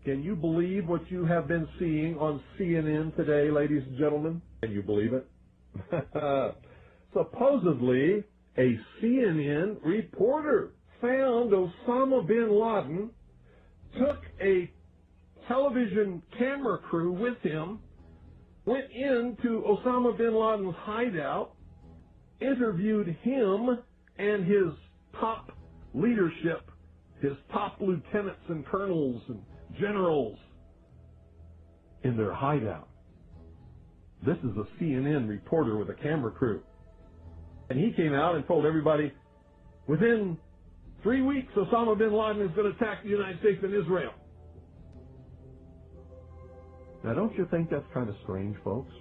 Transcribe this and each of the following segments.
Can you believe what you have been seeing on CNN today, ladies and gentlemen? Can you believe it? Supposedly, a CNN reporter found Osama bin Laden, took a television camera crew with him, went into Osama bin Laden's hideout, interviewed him and his top leadership, his top lieutenants and colonels and generals in their hideout. This is a CNN reporter with a camera crew. And he came out and told everybody, within 3 weeks, Osama bin Laden is going to attack the United States and Israel. Now, don't you think that's kind of strange, folks?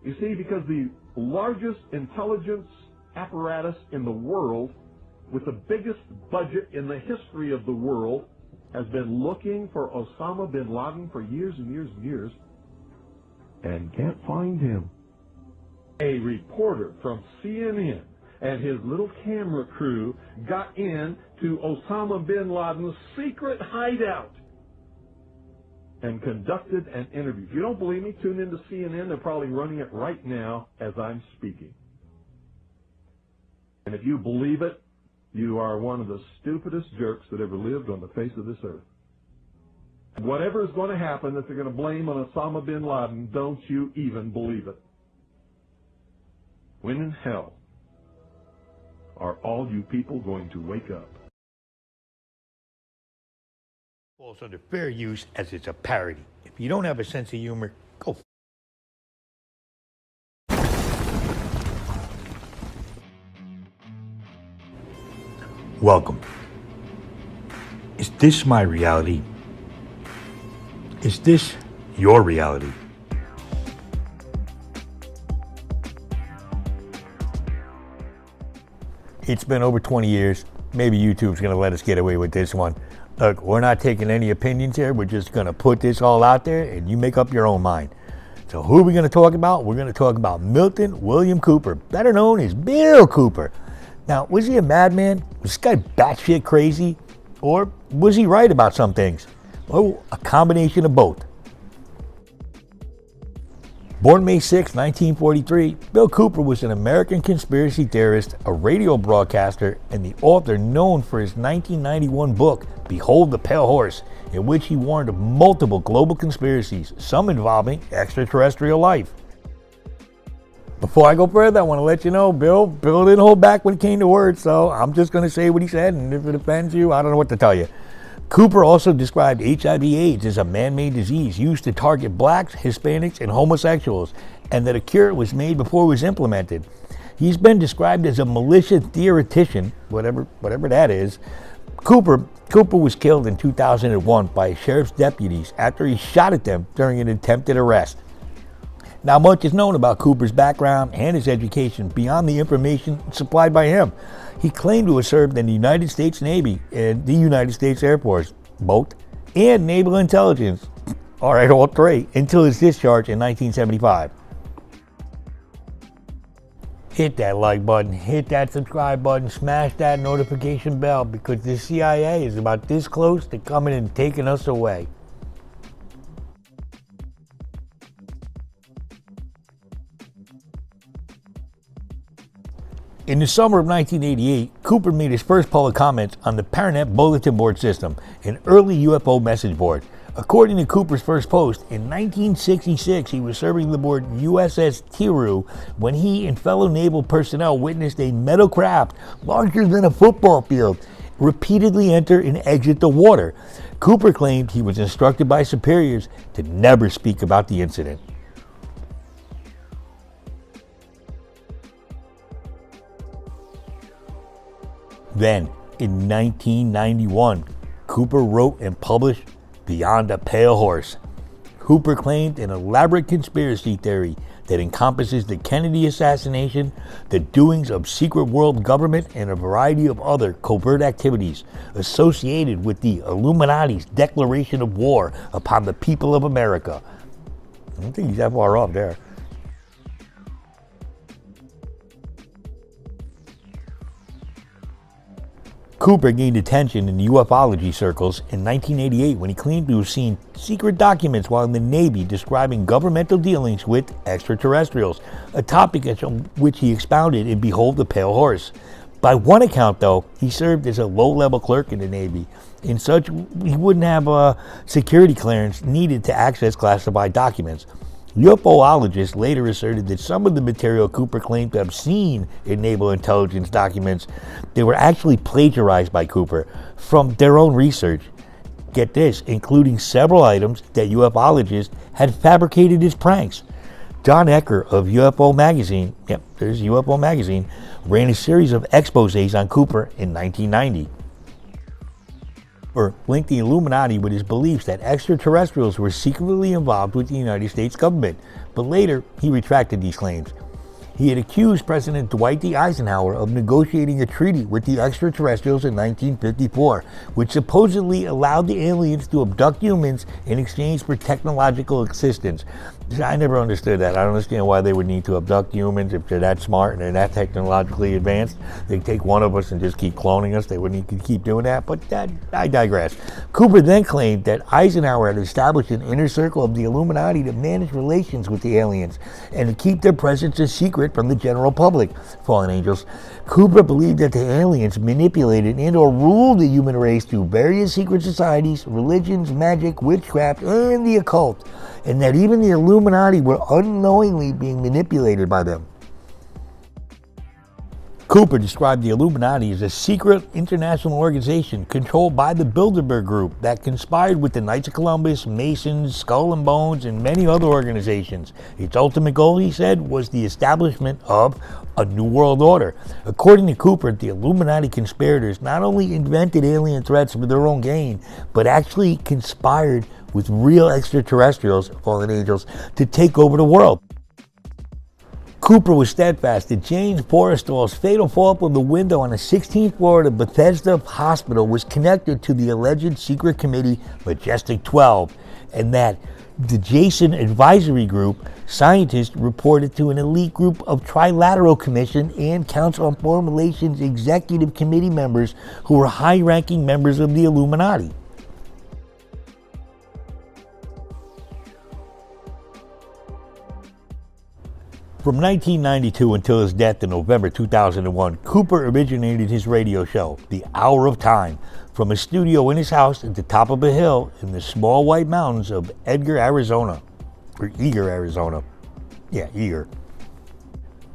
You see, because the largest intelligence apparatus in the world, with the biggest budget in the history of the world, has been looking for Osama bin Laden for years and years and years, and can't find him. A reporter from CNN and his little camera crew got in to Osama bin Laden's secret hideout and conducted an interview. If you don't believe me, tune into CNN. They're probably running it right now as I'm speaking. And if you believe it, you are one of the stupidest jerks that ever lived on the face of this earth. Whatever is going to happen that they're going to blame on Osama bin Laden, don't you even believe it. When in hell are all you people going to wake up? Falls under fair use as it's a parody. If you don't have a sense of humor, go. Welcome. Is this my reality? Is this your reality? It's been over 20 years. Maybe YouTube's going to let us get away with this one. Look, we're not taking any opinions here. We're just going to put this all out there and you make up your own mind. So who are we going to talk about? We're going to talk about Milton William Cooper, better known as Bill Cooper. Now, was he a madman? Was this guy batshit crazy? Or was he right about some things? Well, a combination of both. Born May 6, 1943, Bill Cooper was an American conspiracy theorist, a radio broadcaster, and the author known for his 1991 book, Behold the Pale Horse, in which he warned of multiple global conspiracies, some involving extraterrestrial life. Before I go further, I want to let you know, Bill didn't hold back when it came to words, so I'm just going to say what he said, and if it offends you, I don't know what to tell you. Cooper also described HIV/AIDS as a man-made disease used to target blacks, Hispanics, and homosexuals, and that a cure was made before it was implemented. He's been described as a militia theoretician, whatever that is. Cooper was killed in 2001 by sheriff's deputies after he shot at them during an attempted arrest. Now, much is known about Cooper's background and his education beyond the information supplied by him. He claimed to have served in the United States Navy and the United States Air Force, both, and Naval Intelligence, all three, until his discharge in 1975. Hit that like button, hit that subscribe button, smash that notification bell, because the CIA is about this close to coming and taking us away. In the summer of 1988, Cooper made his first public comments on the Paranet Bulletin Board System, an early UFO message board. According to Cooper's first post, in 1966 he was serving aboard USS Tiru when he and fellow naval personnel witnessed a metal craft larger than a football field repeatedly enter and exit the water. Cooper claimed he was instructed by superiors to never speak about the incident. Then, in 1991, Cooper wrote and published Beyond a Pale Horse. Cooper claimed an elaborate conspiracy theory that encompasses the Kennedy assassination, the doings of secret world government, and a variety of other covert activities associated with the Illuminati's declaration of war upon the people of America. I don't think he's that far off there. Cooper gained attention in ufology circles in 1988 when he claimed to have seen secret documents while in the Navy describing governmental dealings with extraterrestrials, a topic on which he expounded in Behold the Pale Horse. By one account, though, he served as a low-level clerk in the Navy. In such, he wouldn't have a security clearance needed to access classified documents. UFOologists later asserted that some of the material Cooper claimed to have seen in Naval Intelligence documents, they were actually plagiarized by Cooper from their own research. Get this, including several items that ufologists had fabricated as pranks. John Ecker of UFO Magazine, yep, there's UFO Magazine, ran a series of exposés on Cooper in 1990. Cooper linked the Illuminati with his beliefs that extraterrestrials were secretly involved with the United States government, but later he retracted these claims. He had accused President Dwight D. Eisenhower of negotiating a treaty with the extraterrestrials in 1954, which supposedly allowed the aliens to abduct humans in exchange for technological assistance. I never understood that. I don't understand why they would need to abduct humans if they're that smart and they're that technologically advanced. They'd take one of us and just keep cloning us. They wouldn't need to keep doing that, but I digress. Cooper then claimed that Eisenhower had established an inner circle of the Illuminati to manage relations with the aliens and to keep their presence a secret from the general public. Fallen angels. Cooper believed that the aliens manipulated and or ruled the human race through various secret societies, religions, magic, witchcraft, and the occult, and that even the Illuminati were unknowingly being manipulated by them. Cooper described the Illuminati as a secret international organization controlled by the Bilderberg Group that conspired with the Knights of Columbus, Masons, Skull and Bones, and many other organizations. Its ultimate goal, he said, was the establishment of a new world order. According to Cooper, the Illuminati conspirators not only invented alien threats for their own gain, but actually conspired with real extraterrestrials, fallen angels, to take over the world. Cooper was steadfast that James Forrestal's fatal fall from the window on the 16th floor of the Bethesda Hospital was connected to the alleged secret committee Majestic 12, and that the Jason Advisory Group scientists reported to an elite group of Trilateral Commission and Council on Foreign Relations Executive Committee members who were high-ranking members of the Illuminati. From 1992 until his death in November 2001, Cooper originated his radio show, The Hour of Time, from a studio in his house at the top of a hill in the small white mountains of Eager, Arizona. Yeah, Eager.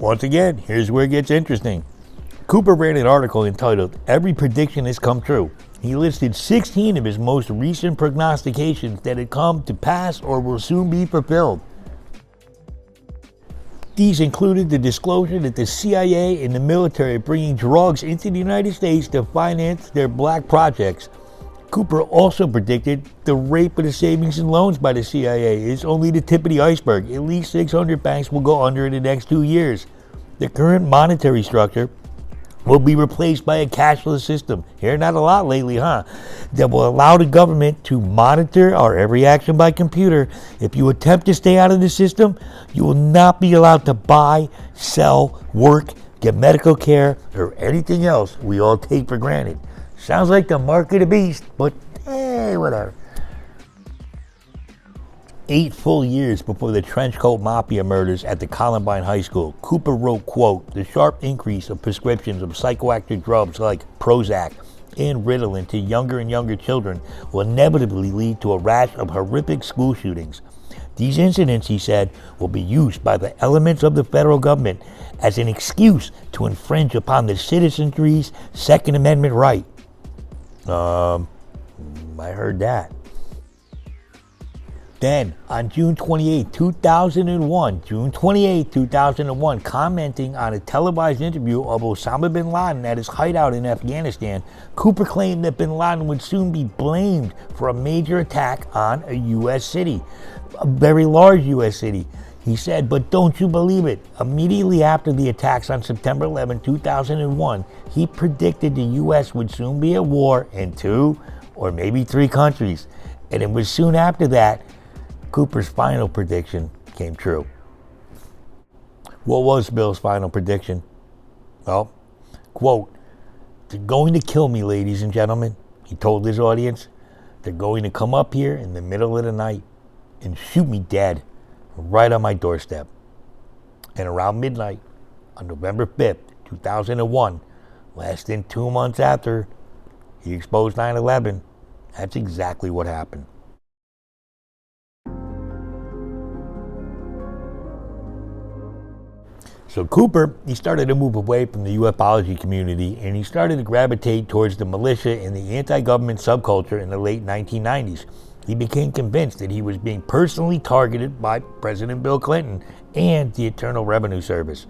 Once again, here's where it gets interesting. Cooper ran an article entitled, Every Prediction Has Come True. He listed 16 of his most recent prognostications that had come to pass or will soon be fulfilled. These included the disclosure that the CIA and the military are bringing drugs into the United States to finance their black projects. Cooper also predicted the rape of the savings and loans by the CIA is only the tip of the iceberg. At least 600 banks will go under in the next 2 years. The current monetary structure will be replaced by a cashless system. Hearing that a lot lately, huh? That will allow the government to monitor our every action by computer. If you attempt to stay out of the system, you will not be allowed to buy, sell, work, get medical care, or anything else we all take for granted. Sounds like the mark of the beast, but whatever. 8 full years before the Trenchcoat Mafia murders at the Columbine High School, Cooper wrote, quote, the sharp increase of prescriptions of psychoactive drugs like Prozac and Ritalin to younger and younger children will inevitably lead to a rash of horrific school shootings. These incidents, he said, will be used by the elements of the federal government as an excuse to infringe upon the citizenry's Second Amendment right. I heard that. Then, on June 28, 2001, commenting on a televised interview of Osama bin Laden at his hideout in Afghanistan, Cooper claimed that bin Laden would soon be blamed for a major attack on a U.S. city, a very large U.S. city. He said, but don't you believe it? Immediately after the attacks on September 11, 2001, he predicted the U.S. would soon be at war in 2 or maybe 3 countries. And it was soon after that Cooper's final prediction came true. What was Bill's final prediction? Well, quote, "They're going to kill me, ladies and gentlemen," he told his audience. "They're going to come up here in the middle of the night and shoot me dead right on my doorstep." And around midnight on November 5th, 2001, less than 2 months after he exposed 9/11, that's exactly what happened. So Cooper, he started to move away from the ufology community, and he started to gravitate towards the militia and the anti-government subculture in the late 1990s. He became convinced that he was being personally targeted by President Bill Clinton and the Internal Revenue Service.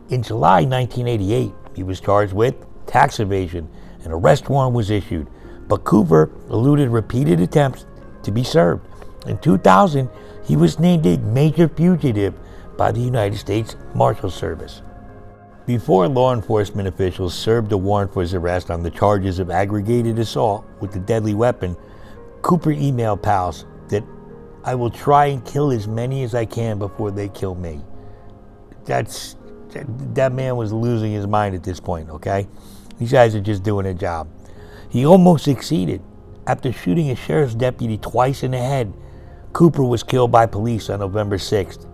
In July 1988, he was charged with tax evasion. An arrest warrant was issued, but Cooper eluded repeated attempts to be served. In 2000, he was named a major fugitive by the United States Marshal Service. Before law enforcement officials served a warrant for his arrest on the charges of aggravated assault with a deadly weapon, Cooper emailed pals that, "I will try and kill as many as I can before they kill me." That man was losing his mind at this point, okay? These guys are just doing their job. He almost succeeded. After shooting a sheriff's deputy twice in the head, Cooper was killed by police on November 6th.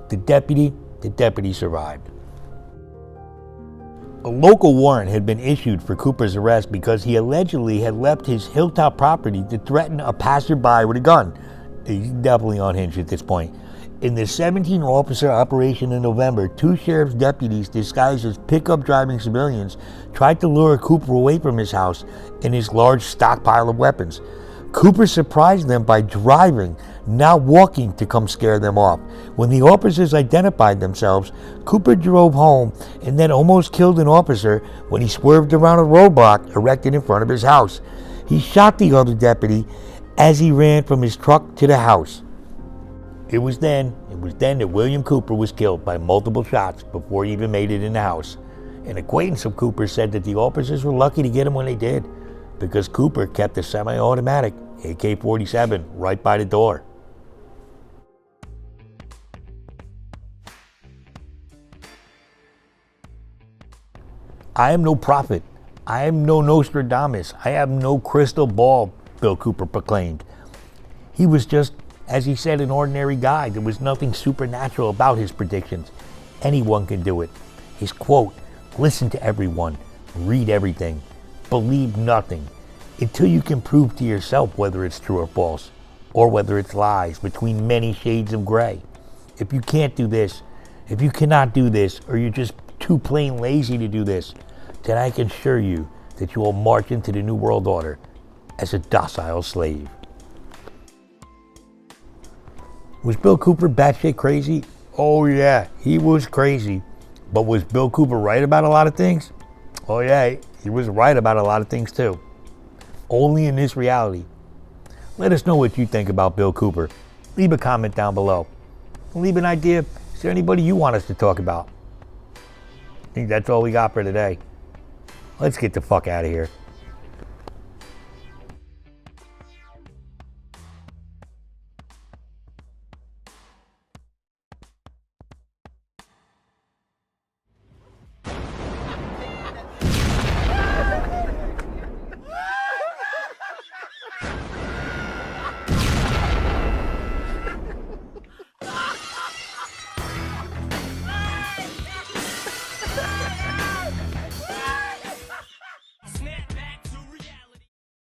The deputy survived. A local warrant had been issued for Cooper's arrest because he allegedly had left his hilltop property to threaten a passerby with a gun. He's definitely unhinged at this point. In the 17-officer operation in November, 2 sheriff's deputies disguised as pickup driving civilians tried to lure Cooper away from his house and his large stockpile of weapons. Cooper surprised them by driving, not walking, to come scare them off. When the officers identified themselves, Cooper drove home and then almost killed an officer when he swerved around a roadblock erected in front of his house. He shot the other deputy as he ran from his truck to the house. It was then that William Cooper was killed by multiple shots before he even made it in the house. An acquaintance of Cooper said that the officers were lucky to get him when they did, because Cooper kept a semi-automatic AK-47 right by the door. "I am no prophet. I am no Nostradamus. I have no crystal ball," Bill Cooper proclaimed. He was just, as he said, an ordinary guy. There was nothing supernatural about his predictions. Anyone can do it. His quote, "Listen to everyone, read everything, believe nothing, until you can prove to yourself whether it's true or false, or whether it's lies between many shades of gray. If you can't do this, if you cannot do this, or you're just too plain lazy to do this, then I can assure you that you will march into the New World Order as a docile slave." Was Bill Cooper batshit crazy? Oh yeah, he was crazy. But was Bill Cooper right about a lot of things? Oh yeah, he was right about a lot of things too. Only in this reality. Let us know what you think about Bill Cooper. Leave a comment down below. Leave an idea. Is there anybody you want us to talk about? I think that's all we got for today. Let's get the fuck out of here.